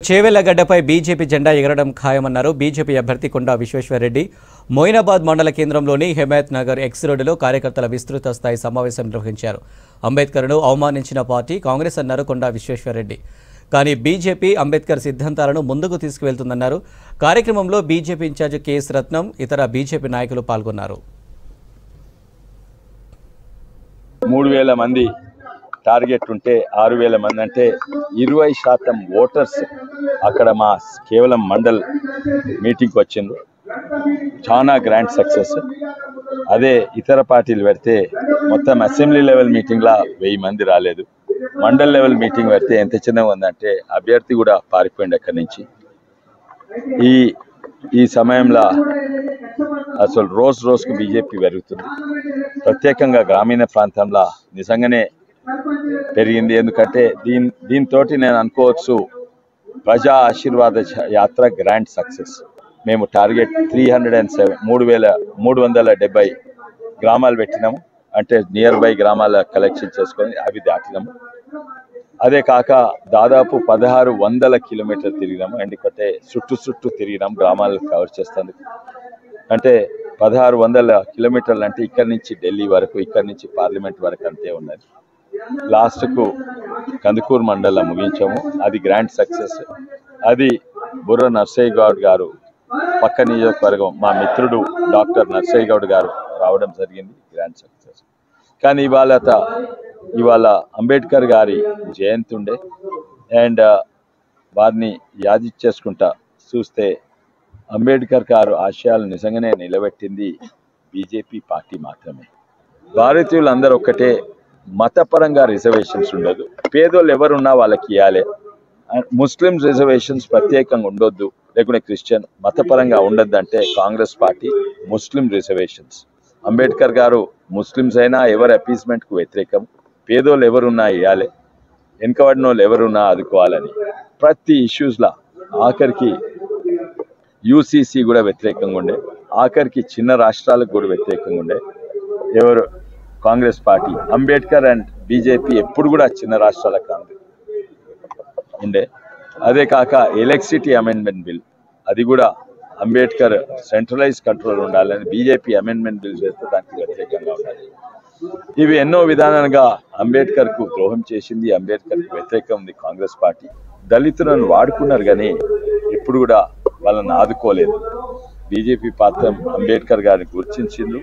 చేవెళ్లగడ్డపై BJP జెండా ఎగరడం ఖాయమన్నారు BJP అభ్యర్థి కొండా విశ్వేశ్వరరెడ్డి. మోయినాబాద్ మండల కేంద్రంలోని హిమాయత్ నగర్ ఎక్స్ రోడ్డులో కార్యకర్తల విస్తృత స్థాయి సమావేశం నిర్వహించారు. అంబేద్కర్ను అవమానించిన పార్టీ కాంగ్రెస్ అన్నారు కొండా విశ్వేశ్వరరెడ్డి. కానీ బీజేపీ అంబేద్కర్ సిద్ధాంతాలను ముందుకు తీసుకువెళ్తుందన్నారు. కార్యక్రమంలో బీజేపీ ఇన్ఛార్జ్ కెఎస్ రత్నం, ఇతర బీజేపీ నాయకులు పాల్గొన్నారు. 3000 మంది టార్గెట్ ఉంటే 6000 మంది అంటే 20% ఓటర్స్ అక్కడ మా కేవలం మండల్ మీటింగ్కి వచ్చింది. చాలా గ్రాండ్ సక్సెస్. అదే ఇతర పార్టీలు పెడితే మొత్తం అసెంబ్లీ లెవెల్ మీటింగ్లా 1000 మంది రాలేదు. మండల్ లెవెల్ మీటింగ్ పెడితే ఎంత చిన్నగా ఉందంటే అభ్యర్థి కూడా పారిపోయింది అక్కడి నుంచి. ఈ సమయంలో అసలు రోజుకు బీజేపీ పెరుగుతుంది. ప్రత్యేకంగా గ్రామీణ ప్రాంతంలో నిజంగానే పెరిగింది. ఎందుకంటే దీంతో నేను అనుకోవచ్చు ప్రజా ఆశీర్వాద యాత్ర గ్రాండ్ సక్సెస్. మేము టార్గెట్ 370 గ్రామాలు పెట్టినాము. అంటే నియర్ బై గ్రామాల కలెక్షన్ చేసుకొని అవి దాటినాము. అదే కాక దాదాపు 1600 కిలోమీటర్లు తిరిగినాము. ఎందుకంటే చుట్టూ తిరిగినాం గ్రామాలు కవర్ చేస్తాను. అంటే 1600 కిలోమీటర్లు అంటే ఇక్కడి నుంచి ఢిల్లీ వరకు, ఇక్కడి నుంచి పార్లమెంట్ వరకు అంతే ఉన్నది. లాస్ట్కు కందుకూరు మండలం ముగించాము. అది గ్రాండ్ సక్సెస్. అది బుర్ర నర్సయ్య గౌడ్ గారు పక్క నియోజకవర్గం మా మిత్రుడు డాక్టర్ నర్సయ్య గౌడ్ గారు రావడం జరిగింది. Grand success. కానీ ఇవాళ అంబేద్కర్ గారి జయంతి ఉండే అండ్ వారిని యాదించేసుకుంటా చూస్తే అంబేద్కర్ గారు ఆశయాలు నిజంగానే నిలబెట్టింది బీజేపీ పార్టీ మాత్రమే. భారతీయులందరూ ఒక్కటే, మతపరంగా రిజర్వేషన్స్ ఉండదు. పేదోళ్ళు ఎవరున్నా వాళ్ళకి ఇవ్వాలి. ముస్లిం రిజర్వేషన్స్ ప్రత్యేకంగా ఉండొద్దు, లేకుంటే క్రిస్టియన్ మతపరంగా ఉండొద్దు అంటే Congress party Muslim reservations. Ambedkar గారు ముస్లిమ్స్ అయినా ఎవరి అపీస్మెంట్కు వ్యతిరేకం. పేదోళ్ళు ఎవరున్నా ఇవ్వాలి, వెనుకబడిన వాళ్ళు ఎవరున్నా ఆదుకోవాలని ప్రతి ఇష్యూస్లా ఆఖరికి యూసీసీ కూడా వ్యతిరేకంగా ఉండే, ఆఖరికి చిన్న రాష్ట్రాలకు కూడా వ్యతిరేకంగా ఉండే. ఎవరు Congress party, Ambedkar and BJP ఎప్పుడు కూడా చిన్న రాష్ట్రాలకు ఉండే. అదే కాక ఎలక్ట్రిసిటీ అమెండ్మెంట్ బిల్, అది కూడా అంబేద్కర్ సెంట్రలైజ్ కంట్రోల్ ఉండాలని బీజేపీ అమెండ్మెంట్ బిల్ చేస్తే దానికి వ్యతిరేకంగా ఉండాలి. ఇవి ఎన్నో విధానంగా అంబేద్కర్కు ద్రోహం చేసింది. అంబేద్కర్కు వ్యతిరేకం ఉంది కాంగ్రెస్ పార్టీ. దళితులను వాడుకున్నారు కానీ ఎప్పుడు కూడా వాళ్ళని ఆదుకోలేదు. బీజేపీ పాత్ర అంబేద్కర్ గారిని గుర్తించింది.